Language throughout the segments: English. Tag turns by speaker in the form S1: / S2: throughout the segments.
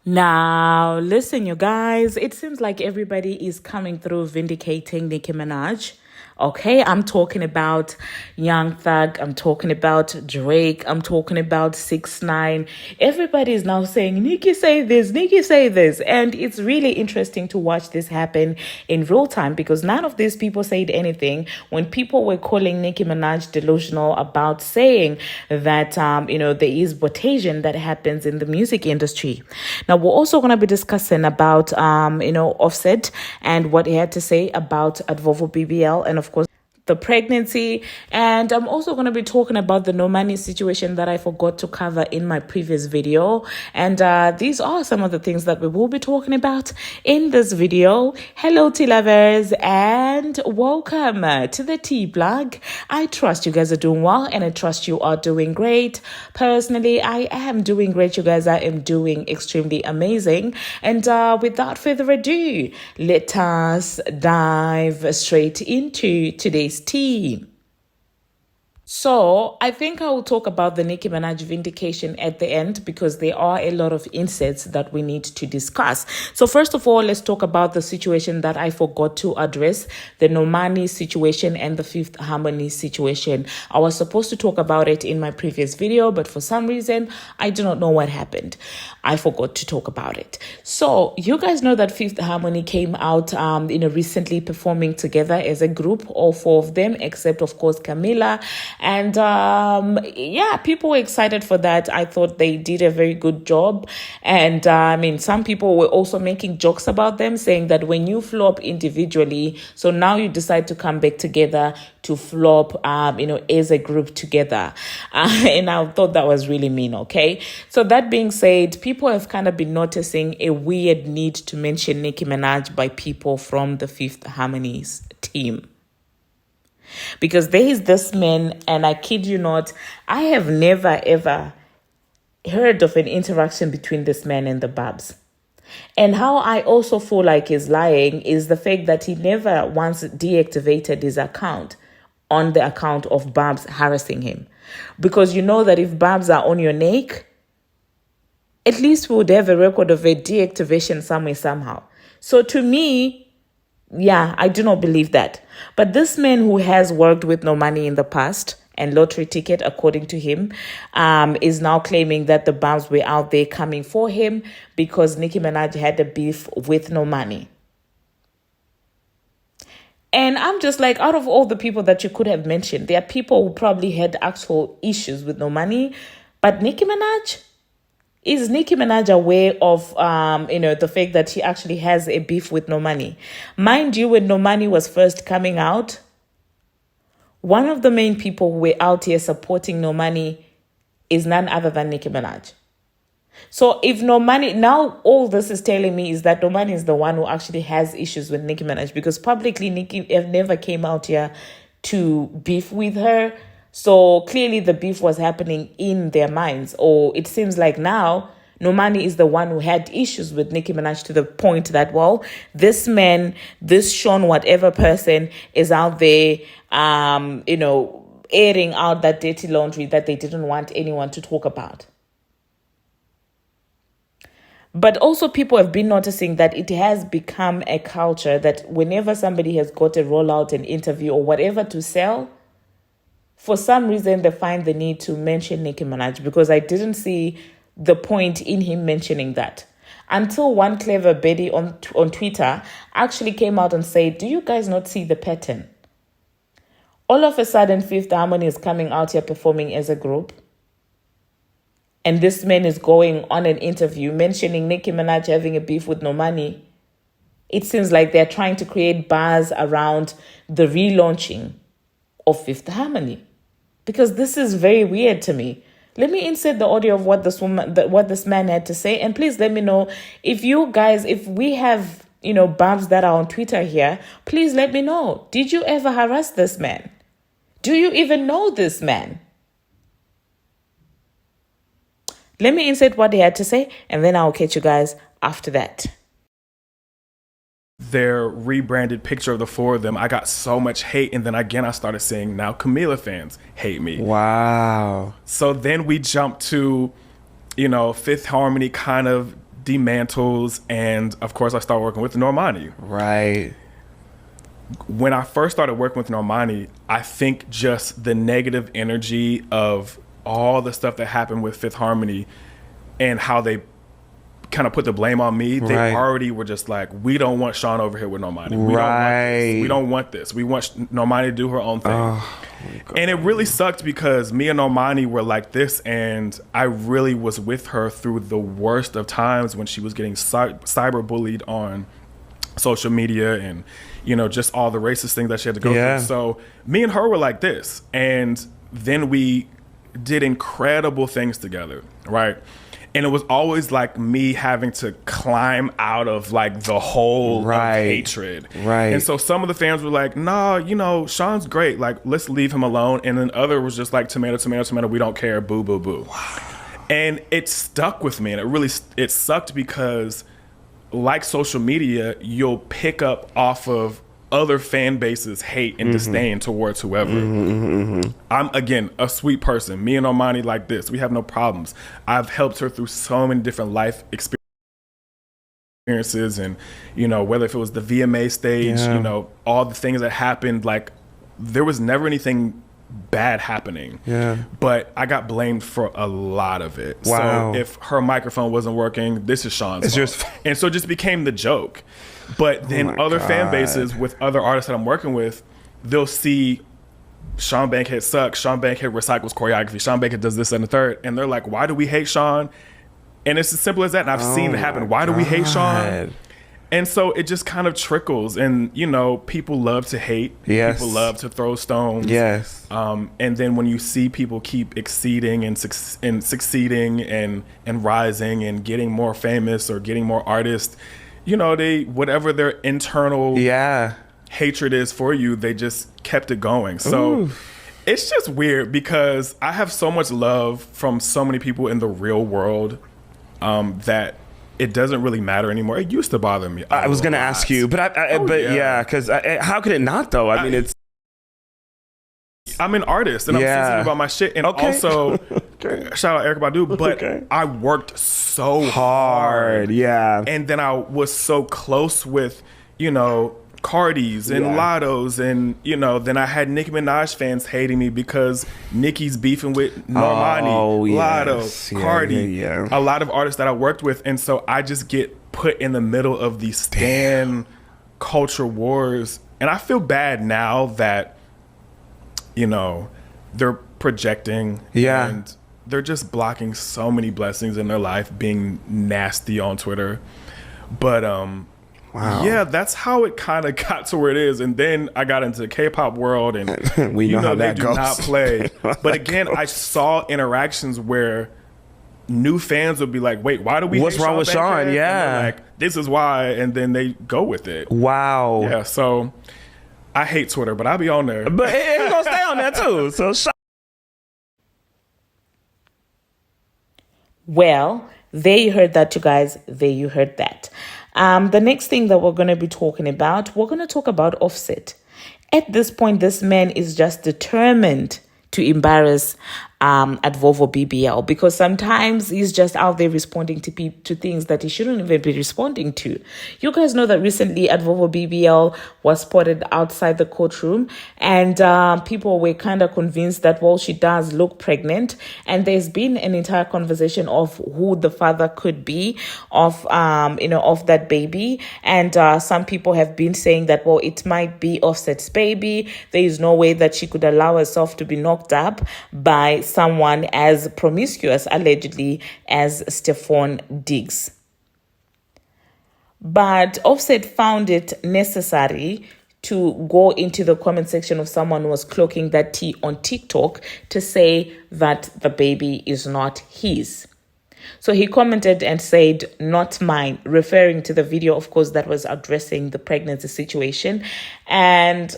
S1: Now, listen, you guys, it seems like everybody is coming through vindicating Nicki Minaj. Okay, I'm talking about Young Thug, I'm talking about Drake, I'm talking about 6ix9ine. Everybody is now saying, Nicki say this, Nicki say this. And it's really interesting to watch this happen in real time because none of these people said anything when people were calling Nicki Minaj delusional about saying that, there is botation that happens in the music industry. Now, we're also going to be discussing about, Offset and what he had to say about Advovo BBL and of course, the pregnancy. And I'm also going to be talking about the Normani situation that I forgot to cover in my previous video. And these are some of the things that we will be talking about in this video. Hello, tea lovers, and welcome to the tea blog. I trust you guys are doing well and I trust you are doing great. Personally, I am doing great. You guys, I am doing extremely amazing. And without further ado, let us dive straight into today's tea. So I think I will talk about the Nicki Minaj vindication at the end because there are a lot of insights that we need to discuss. So first of all, let's talk about the situation that I forgot to address, the Normani situation and the Fifth Harmony situation. I was supposed to talk about it in my previous video, but for some reason, I do not know what happened. I forgot to talk about it. So you guys know that Fifth Harmony came out, recently performing together as a group, all four of them, except of course Camila. And people were excited for that. I thought they did a very good job. And some people were also making jokes about them, saying that when you flop individually, so now you decide to come back together to flop, as a group together. And I thought that was really mean, okay? So that being said, people have kind of been noticing a weird need to mention Nicki Minaj by people from the Fifth Harmony's team. Because there is this man, and I kid you not, I have never ever heard of an interaction between this man and the Barbz. And how I also feel like he's lying is the fact that he never once deactivated his account on the account of Barbz harassing him. Because you know that if Barbz are on your neck, at least we would have a record of a deactivation somewhere, somehow. So to me, I do not believe that. But this man who has worked with Normani in the past and Lottery Ticket, according to him, is now claiming that the Barbz were out there coming for him because Nicki Minaj had a beef with Normani. And I'm just like, out of all the people that you could have mentioned, there are people who probably had actual issues with Normani, but Nicki Minaj? Is Nicki Minaj aware of, the fact that she actually has a beef with Normani? Mind you, when Normani was first coming out, one of the main people who were out here supporting Normani is none other than Nicki Minaj. So if Normani, now all this is telling me is that Normani is the one who actually has issues with Nicki Minaj because publicly Nicki never came out here to beef with her. So clearly the beef was happening in their minds. Or it seems like now Normani is the one who had issues with Nicki Minaj to the point that, well, this man, this Sean, whatever person is out there, airing out that dirty laundry that they didn't want anyone to talk about. But also people have been noticing that it has become a culture that whenever somebody has got a rollout, an interview or whatever to sell, for some reason, they find the need to mention Nicki Minaj because I didn't see the point in him mentioning that. Until one clever Betty on Twitter actually came out and said, do you guys not see the pattern? All of a sudden, Fifth Harmony is coming out here performing as a group. And this man is going on an interview mentioning Nicki Minaj having a beef with Normani. It seems like they're trying to create buzz around the relaunching of Fifth Harmony. Because this is very weird to me. Let me insert the audio of what this man had to say. And please let me know if we have, Barbz that are on Twitter here, please let me know. Did you ever harass this man? Do you even know this man? Let me insert what he had to say and then I'll catch you guys after that.
S2: Their rebranded picture of the four of them, I got so much hate. And then again, I started saying, now Camila fans hate me.
S3: Wow.
S2: So then we jumped to, Fifth Harmony kind of demantles, and of course I started working with Normani.
S3: Right.
S2: When I first started working with Normani, I think just the negative energy of all the stuff that happened with Fifth Harmony and how they kind of put the blame on me, they already were just like, we don't want Sean over here with Normani. We don't want this. We want Normani to do her own thing. Oh, and it really sucked because me and Normani were like this, and I really was with her through the worst of times when she was getting cyber bullied on social media and, you know, just all the racist things that she had to go through. So me and her were like this, and then we did incredible things together, right? And it was always like me having to climb out of like the hole of hatred. And so some of the fans were like, nah, you know, Sean's great. Like, let's leave him alone. And then other was just like, tomato, tomato, tomato, we don't care, boo, boo, boo. Wow. And it stuck with me. And it sucked because like social media, you'll pick up off of other fan bases' hate and disdain towards whoever. I'm, again, a sweet person. Me and Normani like this. We have no problems. I've helped her through so many different life experiences, and, you know, whether if it was the VMA stage, you know, all the things that happened, like, there was never anything bad happening. But I got blamed for a lot of it. So if her microphone wasn't working, this is Sean's fault. And so it just became the joke. But then other fan bases with other artists that I'm working with, they'll see Sean Bankhead sucks, Sean Bankhead recycles choreography, Sean Bankhead does this and the third, and they're like, why do we hate Sean? And it's as simple as that. And I've seen it happen. Why do we hate Sean? And so it just kind of trickles, and, you know, people love to hate. People love to throw stones. And then when you see people keep exceeding and succeeding and rising and getting more famous or getting more artists, you know, they, whatever their internal hatred is for you, they just kept it going. So it's just weird because I have so much love from so many people in the real world that it doesn't really matter anymore. It used to bother me.
S3: I was going to ask you, but because how could it not though? I mean,
S2: I'm an artist and I'm sensitive about my shit. And also, shout out Erykah Badu, but I worked so hard. And then I was so close with, you know, Cardi's and Lotto's, and, you know, then I had Nicki Minaj fans hating me because Nicki's beefing with Normani, Lotto, Cardi, a lot of artists that I worked with. And so I just get put in the middle of these stan culture wars. And I feel bad now that, you know, they're projecting and they're just blocking so many blessings in their life, being nasty on Twitter. But yeah, that's how it kind of got to where it is. And then I got into the K-pop world, and
S3: we know how that goes.
S2: They do not play. But again, I saw interactions where new fans would be like, wait, why do we
S3: what's
S2: hate
S3: wrong with Sean?
S2: And like, this is why, and then they go with it. Yeah, so I hate Twitter, but I'll be on there.
S3: But it's gonna stay on there too. So
S1: well, there you heard that, you guys. There you heard that. The next thing that we're going to be talking about, we're going to talk about Offset. At this point, this man is just determined to embarrass Advovo BBL, because sometimes he's just out there responding to things that he shouldn't even be responding to. You guys know that recently Advovo BBL was spotted outside the courtroom, and people were kind of convinced that, well, she does look pregnant, and there's been an entire conversation of who the father could be of of that baby, and some people have been saying that, well, it might be Offset's baby. There is no way that she could allow herself to be knocked up by someone as promiscuous, allegedly, as Stephon Diggs. But Offset found it necessary to go into the comment section of someone who was cloaking that tea on TikTok to say that the baby is not his. So he commented and said, "Not mine," referring to the video, of course, that was addressing the pregnancy situation. And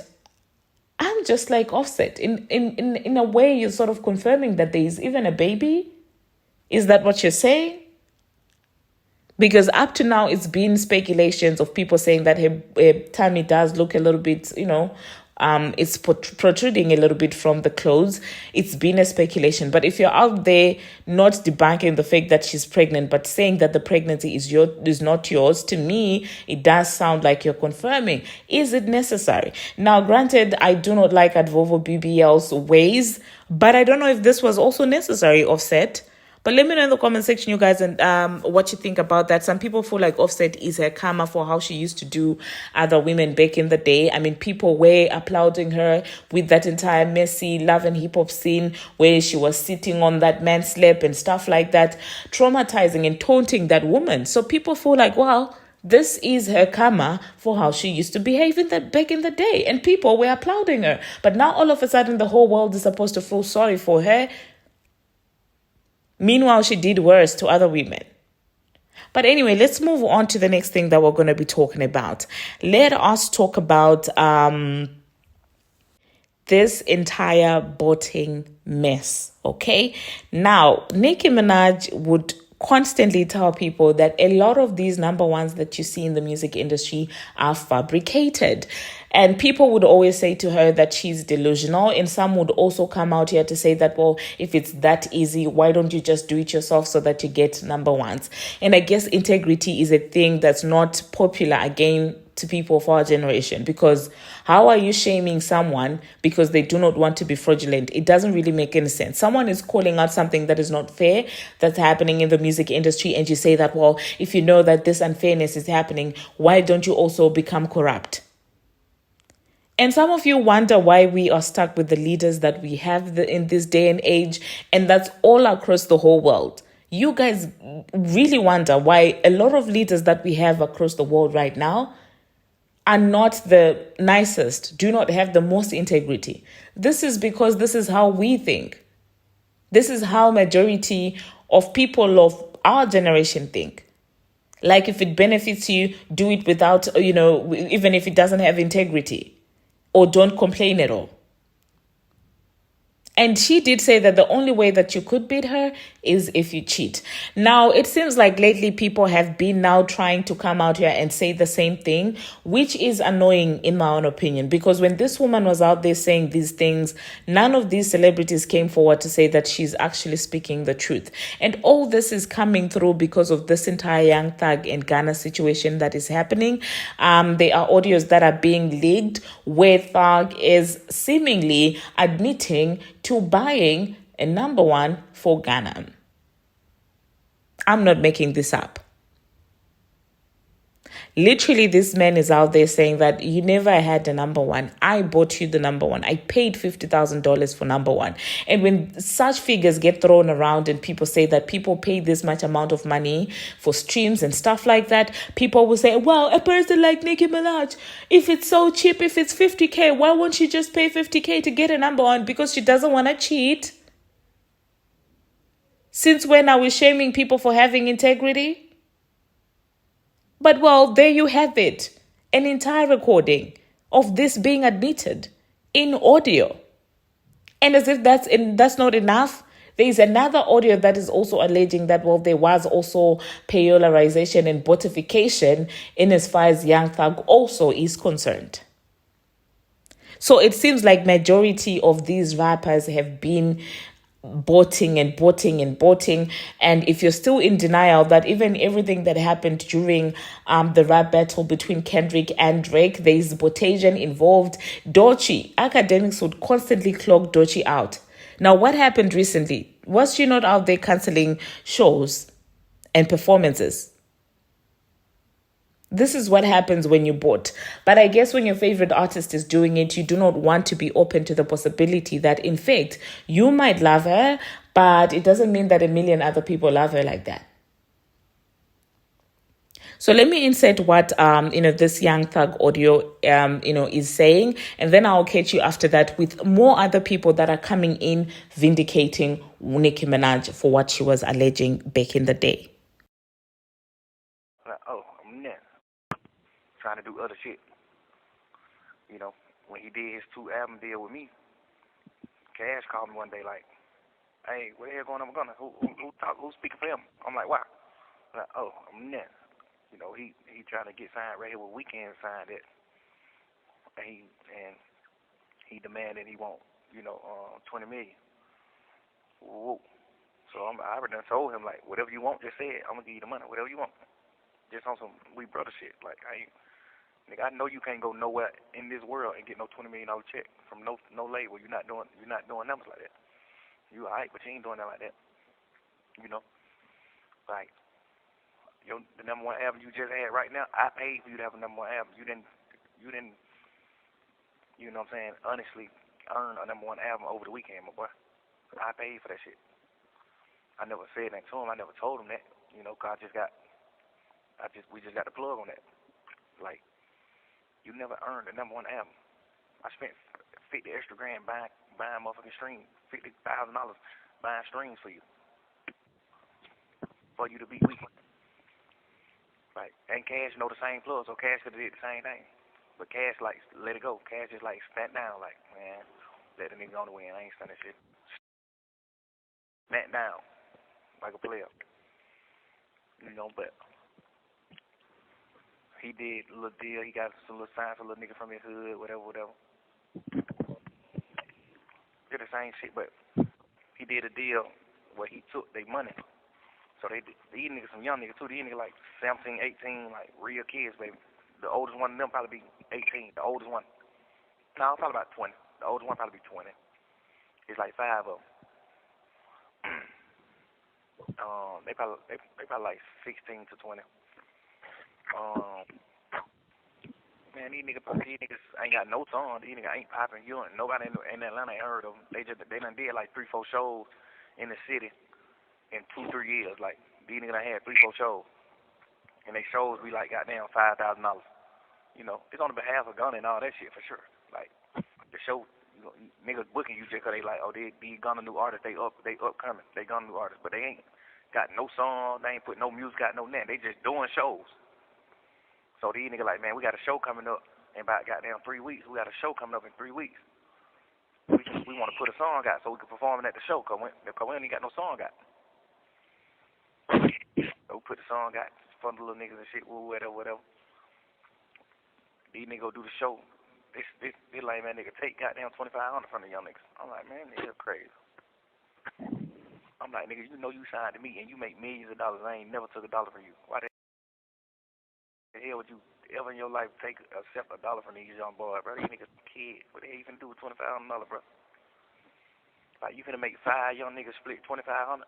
S1: I'm just like, Offset, in a way, you're sort of confirming that there is even a baby. Is that what you're saying? Because up to now, it's been speculations of people saying that her tummy does look a little bit, it's protruding a little bit from the clothes. It's been a speculation. But if you're out there not debunking the fact that she's pregnant, but saying that the pregnancy is not yours, to me, it does sound like you're confirming. Is it necessary? Now, granted, I do not like Advovo BBL's ways, but I don't know if this was also necessary, Offset. But let me know in the comment section, you guys, and what you think about that. Some people feel like Offset is her karma for how she used to do other women back in the day. I mean, people were applauding her with that entire messy love and hip hop scene where she was sitting on that man's lap and stuff like that, traumatizing and taunting that woman. So people feel like, wow, this is her karma for how she used to behave back in the day. And people were applauding her. But now all of a sudden, the whole world is supposed to feel sorry for her. Meanwhile, she did worse to other women. But anyway, let's move on to the next thing that we're going to be talking about. Let us talk about this entire botting mess, okay? Now, Nicki Minaj would constantly tell people that a lot of these number ones that you see in the music industry are fabricated. And people would always say to her that she's delusional. And some would also come out here to say that, well, if it's that easy, why don't you just do it yourself so that you get number ones? And I guess integrity is a thing that's not popular again to people of our generation, because how are you shaming someone because they do not want to be fraudulent? It doesn't really make any sense. Someone is calling out something that is not fair that's happening in the music industry, and you say that, well, if you know that this unfairness is happening, why don't you also become corrupt? And some of you wonder why we are stuck with the leaders that we have in this day and age, and that's all across the whole world. You guys really wonder why a lot of leaders that we have across the world right now are not the nicest, do not have the most integrity. This is because this is how we think. This is how majority of people of our generation think. Like, if it benefits you, do it without, even if it doesn't have integrity, or don't complain at all. And she did say that the only way that you could beat her is if you cheat. Now, it seems like lately people have been now trying to come out here and say the same thing, which is annoying in my own opinion. Because when this woman was out there saying these things, none of these celebrities came forward to say that she's actually speaking the truth. And all this is coming through because of this entire Young Thug and Ghana situation that is happening. There are audios that are being leaked where Thug is seemingly admitting to buying a number one for Ghana. I'm not making this up. Literally, this man is out there saying that you never had the number one. I bought you the number one. I paid $50,000 for number one. And when such figures get thrown around and people say that people pay this much amount of money for streams and stuff like that, people will say, well, a person like Nicki Minaj, if it's so cheap, if it's 50K, why won't she just pay 50K to get a number one? Because she doesn't want to cheat. Since when are we shaming people for having integrity? But, well, there you have it. An entire recording of this being admitted in audio. And as if that's not enough, there is another audio that is also alleging that, well, there was also payolarization and botification in as far as Young Thug also is concerned. So it seems like majority of these rappers have been botting. And if you're still in denial that even everything that happened during the rap battle between Kendrick and Drake, there is botation involved, Doechii, academics would constantly clog Doechii out. Now, what happened recently? Was she not out there canceling shows and performances? This is what happens when you bot. But I guess when your favorite artist is doing it, you do not want to be open to the possibility that, in fact, you might love her, but it doesn't mean that a million other people love her like that. So let me insert what, this Young Thug audio, is saying. And then I'll catch you after that with more other people that are coming in vindicating Nicki Minaj for what she was alleging back in the day.
S4: Trying to do other shit. When he did his 2-album deal with me, Cash called me one day like, hey, what the hell going on with Gunna? Who's speaking for him? I'm like, wow. I'm like, I'm net. He trying to get signed right here with Weeknd signed it. And he demanded he want, 20 million. Whoa. So I already done told him, like, whatever you want, just say it. I'm gonna give you the money, whatever you want. Just on some we brother shit. Like, nigga, I know you can't go nowhere in this world and get no $20 million check from no label. You're not doing numbers like that. You alright, but you ain't doing that like that. Like the number one album you just had right now, I paid for you to have a number one album. You didn't, you know what I'm saying, honestly earn a number one album over the weekend, my boy. I paid for that shit. I never said that to him. I never told him that. Cause we just got the plug on that. Like, you never earned a number one album. I spent 50 extra grand buying motherfucking streams, $50,000 buying streams for you to beat Weekend. Right. And Cash know the same plug, so Cash could have did the same thing. But Cash like let it go. Cash just like spat down, like, man, let the nigga on the win. I ain't standing shit. Spat down like a player. But he did a little deal. He got some little signs for a little nigga from his hood, whatever. Did the same shit, but he did a deal where he took their money. So these niggas, some young niggas too. These niggas like 17, 18, like real kids, baby. The oldest one of them probably be 18. The oldest one, no, probably about 20. The oldest one probably be 20. It's like 5 of them. They probably like 16 to 20. Man, these niggas ain't got no song. These niggas ain't popping. Nobody in Atlanta ain't heard of them. They done did like 3-4 shows in the city in 2-3 years. Like, these niggas done had 3-4 shows, and they shows be like goddamn $5,000. It's on the behalf of Gunna and all that shit for sure. Like, the show, niggas booking you just 'cause they like, oh, these Gunna new artists, they upcoming, they Gunna new artists, but they ain't got no song, they ain't put no music out, no nothing. They just doing shows. So these niggas like, man, we got a show coming up in about goddamn 3 weeks. We got a show coming up in 3 weeks. We want to put a song out so we can perform it at the show, cause we ain't got no song out. So we put the song out for the little niggas and shit, whatever. These niggas go do the show. This lame man nigga take goddamn $2,500 from the young niggas. I'm like, man, nigga crazy. I'm like, nigga, you signed to me and you make millions of dollars. I ain't never took $1 from you. Why the hell would you ever in your life accept $1 from these young boys, bro? These niggas kids. What the hell you finna do with $2,500, bro? Like, you finna make 5 young niggas split $2,500?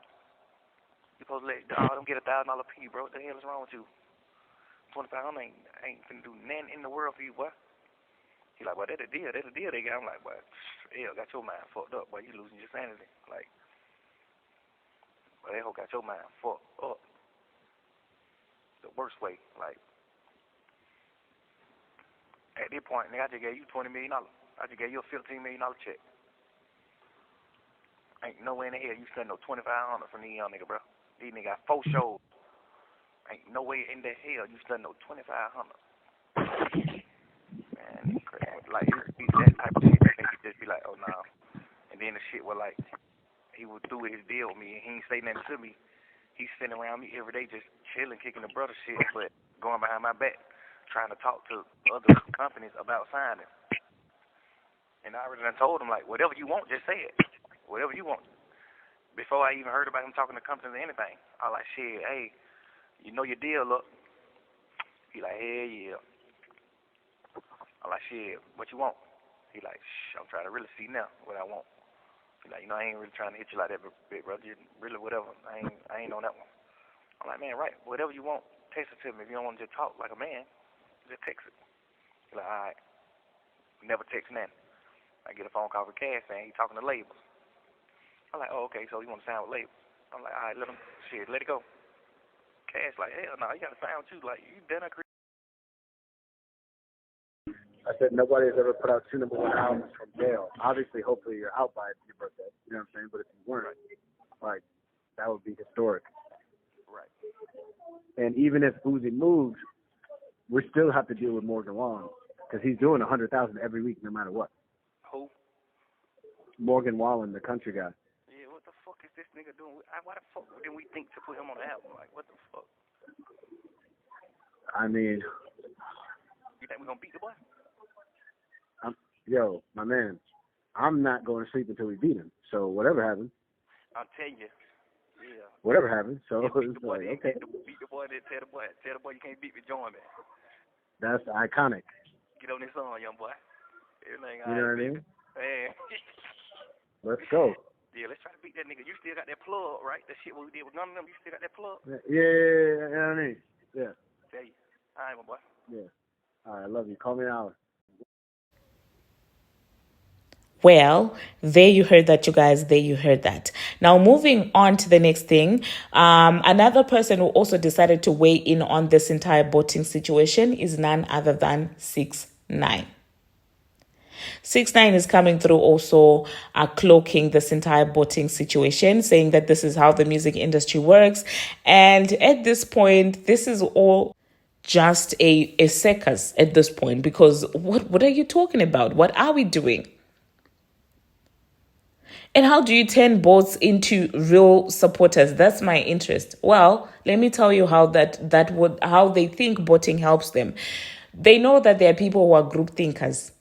S4: You supposed to let them get $1,000 piece, bro. What the hell is wrong with you? $2,500 ain't finna do nothing in the world for you, boy. He like, well, that's a deal they got. I'm like, boy, hell, got your mind fucked up, boy. You losing your sanity. Like, boy, that hoe got your mind fucked up. The worst way. Like, at this point, nigga, I just gave you $20 million. I just gave you a $15 million check. Ain't no way in the hell you spend no $2,500 from these young nigga, bro. These nigga got 4 shows. Ain't no way in the hell you spend no $2,500. Man, it's crazy. Like, it be that type of shit that make you just be like, oh, nah. And then the shit was like, he would do his deal with me, and he ain't say nothing to me. He's sitting around me every day just chilling, kicking the brother shit, but going behind my back, trying to talk to other companies about signing. And I already done told him, like, whatever you want, just say it. Whatever you want. Before I even heard about him talking to companies or anything, I was like, shit, hey, you know your deal, look. He like, hell yeah. I'm like, shit, what you want? He like, I'm trying to really see now what I want. He like, I ain't really trying to hit you like that, big brother. Just really whatever. I ain't on that one. I'm like, man, right, whatever you want, text it to me. If you don't want to just talk like a man, just text it. He like, all right. Never text nothing. I get a phone call from Cash saying he talking to labels. I'm like, oh, okay, so you want to sign with labels? I'm like, all right, let it go. Cash like, hell no, you got to sign with you. Like, you done a
S5: I said nobody has ever put out 2 number 1 albums from jail. Obviously, hopefully you're out by your birthday. You know what I'm saying? But if you weren't, like, that would be historic.
S4: Right.
S5: And even if Uzi moves, we still have to deal with Morgan Wallen because he's doing 100,000 every week, no matter what.
S4: Who?
S5: Morgan Wallen, the country guy.
S4: Yeah, what the fuck is this nigga doing? Why the fuck didn't we think to put him on the album? Like, what the fuck?
S5: I mean,
S4: you think we gonna beat the boy?
S5: Yo, my man, I'm not going to sleep until we beat him. So whatever happens.
S4: I'm telling you. Yeah.
S5: Whatever happens. So
S4: Yeah,
S5: it's like, okay.
S4: Beat the boy, then tell the boy you can't beat me, join me.
S5: That's iconic.
S4: Get on this song, young boy. Everything
S5: You know what I mean?
S4: Man.
S5: Let's go.
S4: Yeah, let's try to beat that nigga. You still got that plug, right? That shit what we did with none of them. You still got that plug?
S5: Yeah, you know what I mean? Yeah.
S4: Tell you. All right, my boy.
S5: Yeah. All right, I love you. Call me an hour.
S1: Well, there you heard that, you guys. There you heard that. Now, moving on to the next thing. Another person who also decided to weigh in on this entire voting situation is none other than 6ix9ine. 6ix9ine is coming through also cloaking this entire voting situation, saying that this is how the music industry works. And at this point, this is all just a circus at this point, because what are you talking about? What are we doing? And how do you turn bots into real supporters? That's my interest. Well, let me tell you how how they think botting helps them. They know that there are people who are group thinkers,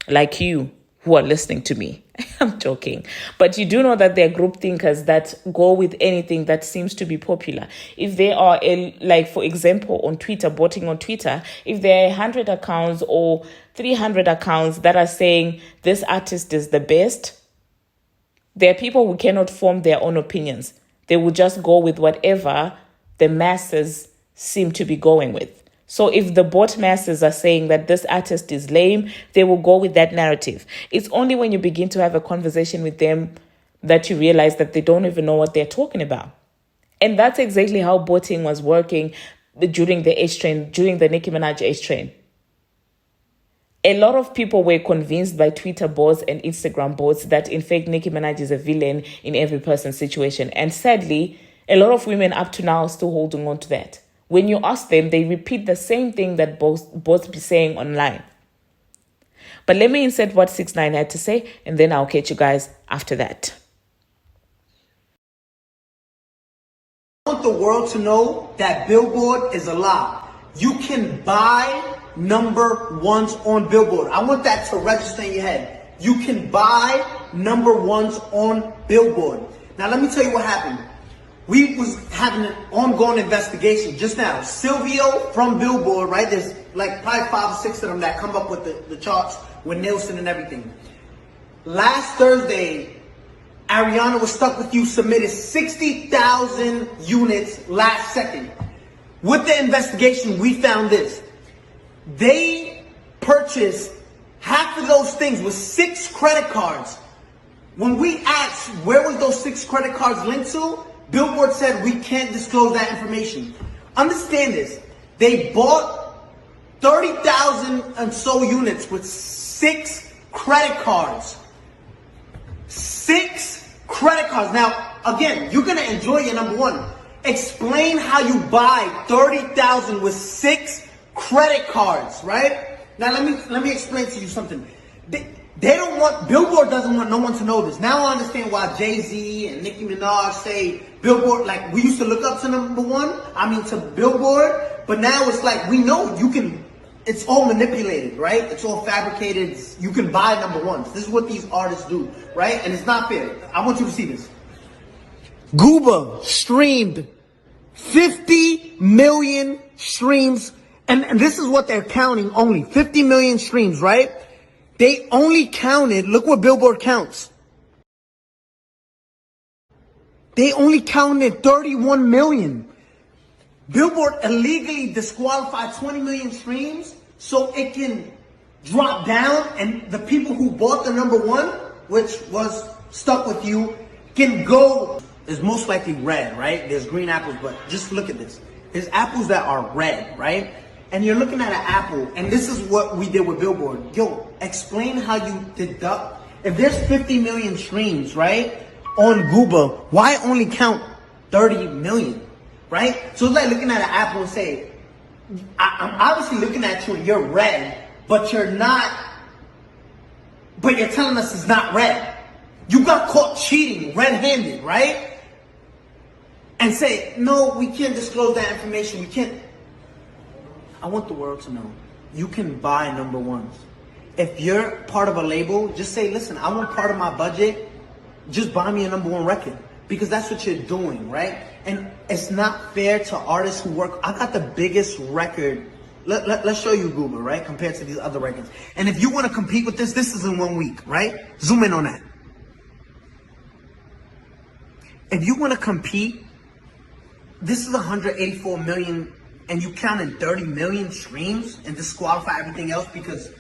S1: like you, who are listening to me. I'm joking. But you do know that there are group thinkers that go with anything that seems to be popular. If they are, like, for example, on Twitter, botting on Twitter, if there are 100 accounts or 300 accounts that are saying this artist is the best, there are people who cannot form their own opinions. They will just go with whatever the masses seem to be going with. So if the bot masses are saying that this artist is lame, they will go with that narrative. It's only when you begin to have a conversation with them that you realize that they don't even know what they're talking about. And that's exactly how botting was working during the H train, during the Nicki Minaj H train. A lot of people were convinced by Twitter bots and Instagram bots that, in fact, Nicki Minaj is a villain in every person's situation. And sadly, a lot of women up to now are still holding on to that. When you ask them, they repeat the same thing that bots be saying online. But let me insert what 6ix9ine had to say, and then I'll catch you guys after that.
S6: I want the world to know that Billboard is a lie. You can buy number ones on Billboard. I want that to register in your head. You can buy number ones on Billboard. Now let me tell you what happened. We was having an ongoing investigation just now. Silvio from Billboard, right? There's like probably 5 or 6 of them that come up with the charts with Nielsen and everything. Last Thursday, Ariana Was Stuck With You submitted 60,000 units last second. With the investigation, we found this. They purchased half of those things with 6 credit cards. When we asked where was those 6 credit cards linked to, Billboard said we can't disclose that information. Understand this. They bought 30,000 and so units with 6 credit cards. 6 credit cards. Now, again, you're going to enjoy your number one. Explain how you buy 30,000 with 6 credit cards, right? Now let me explain to you something. They don't want, Billboard doesn't want no one to know this. Now I understand why Jay-Z and Nicki Minaj say Billboard, like we used to look up to number one, to Billboard, but now it's like we know you can, it's all manipulated, right? It's all fabricated. You can buy number ones. This is what these artists do, right? And it's not fair. I want you to see this. Gooba streamed 50 million streams, and this is what they're counting only, 50 million streams, right? They only counted, look what Billboard counts. They only counted 31 million. Billboard illegally disqualified 20 million streams so it can drop down and the people who bought the number one, which was Stuck With You, can go. It's most likely red, right? There's green apples, but just look at this. There's apples that are red, right? And you're looking at an apple, and this is what we did with Billboard. Yo, explain how you deduct. If there's 50 million streams, right, on Gooba, why only count 30 million, right? So it's like looking at an apple and say, I'm obviously looking at you and you're red, but you're not, but you're telling us it's not red. You got caught cheating red-handed, right? And say, no, we can't disclose that information. We can't. I want the world to know you can buy number ones. If you're part of a label, just say, listen, I want part of my budget. Just buy me a #1 record, because that's what you're doing, right? And it's not fair to artists who work. I got the biggest record. Let's show you Google, right? Compared to these other records. And if you want to compete with this is in 1 week, right? Zoom in on that. If you want to compete, this is 184 million, and you counted 30 million streams and disqualify everything else because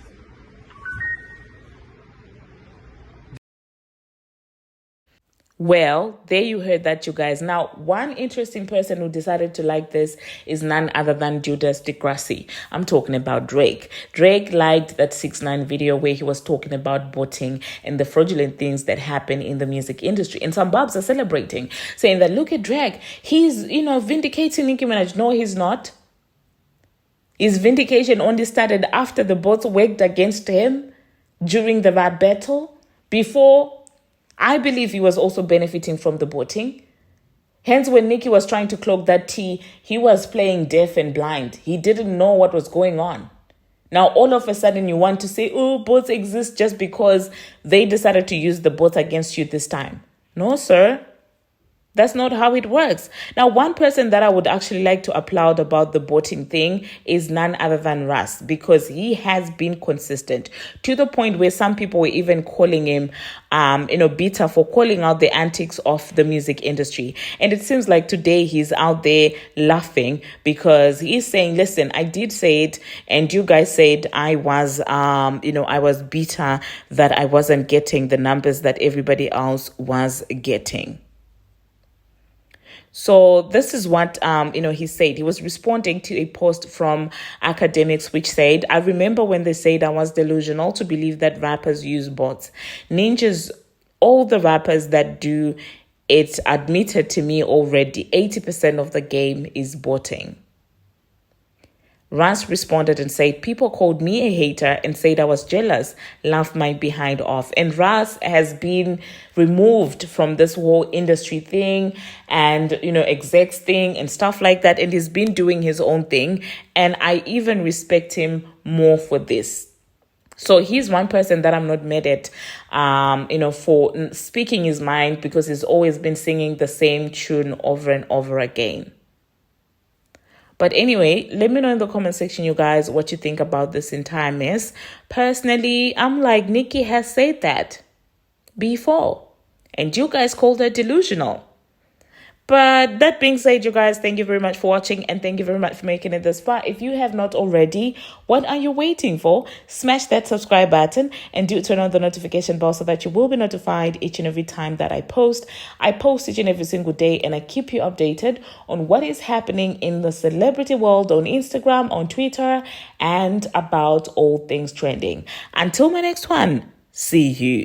S1: Well, there you heard that, you guys. Now, one interesting person who decided to like this is none other than Judas Degrassi. I'm talking about Drake. Drake liked that 6ix9ine video where he was talking about botting and the fraudulent things that happen in the music industry. And some Barbz are celebrating, saying that, look at Drake. He's, vindicating Nicki Minaj. No, he's not. His vindication only started after the bots worked against him during the rap battle. Before, I believe he was also benefiting from the botting. Hence, when Nicki was trying to cloak that tea, he was playing deaf and blind. He didn't know what was going on. Now, all of a sudden, you want to say, oh, bots exist just because they decided to use the bots against you this time. No, sir. That's not how it works. Now, one person that I would actually like to applaud about the botting thing is none other than Russ, because he has been consistent to the point where some people were even calling him, bitter for calling out the antics of the music industry. And it seems like today he's out there laughing because he's saying, listen, I did say it, and you guys said I was, I was bitter that I wasn't getting the numbers that everybody else was getting. So this is what, he said. He was responding to a post from Academics, which said, I remember when they said I was delusional to believe that rappers use bots. Ninjas, all the rappers that do it admitted to me already, 80% of the game is botting. Russ responded and said, people called me a hater and said I was jealous, laughed my behind off. And Russ has been removed from this whole industry thing and, execs thing and stuff like that. And he's been doing his own thing. And I even respect him more for this. So he's one person that I'm not mad at, for speaking his mind, because he's always been singing the same tune over and over again. But anyway, let me know in the comment section, you guys, what you think about this entire mess. Personally, I'm like, Nicki has said that before, and you guys called her delusional. But that being said, you guys, thank you very much for watching, and thank you very much for making it this far. If you have not already, what are you waiting for? Smash that subscribe button and do turn on the notification bell so that you will be notified each and every time that I post. I post each and every single day, and I keep you updated on what is happening in the celebrity world on Instagram, on Twitter, and about all things trending. Until my next one, see you.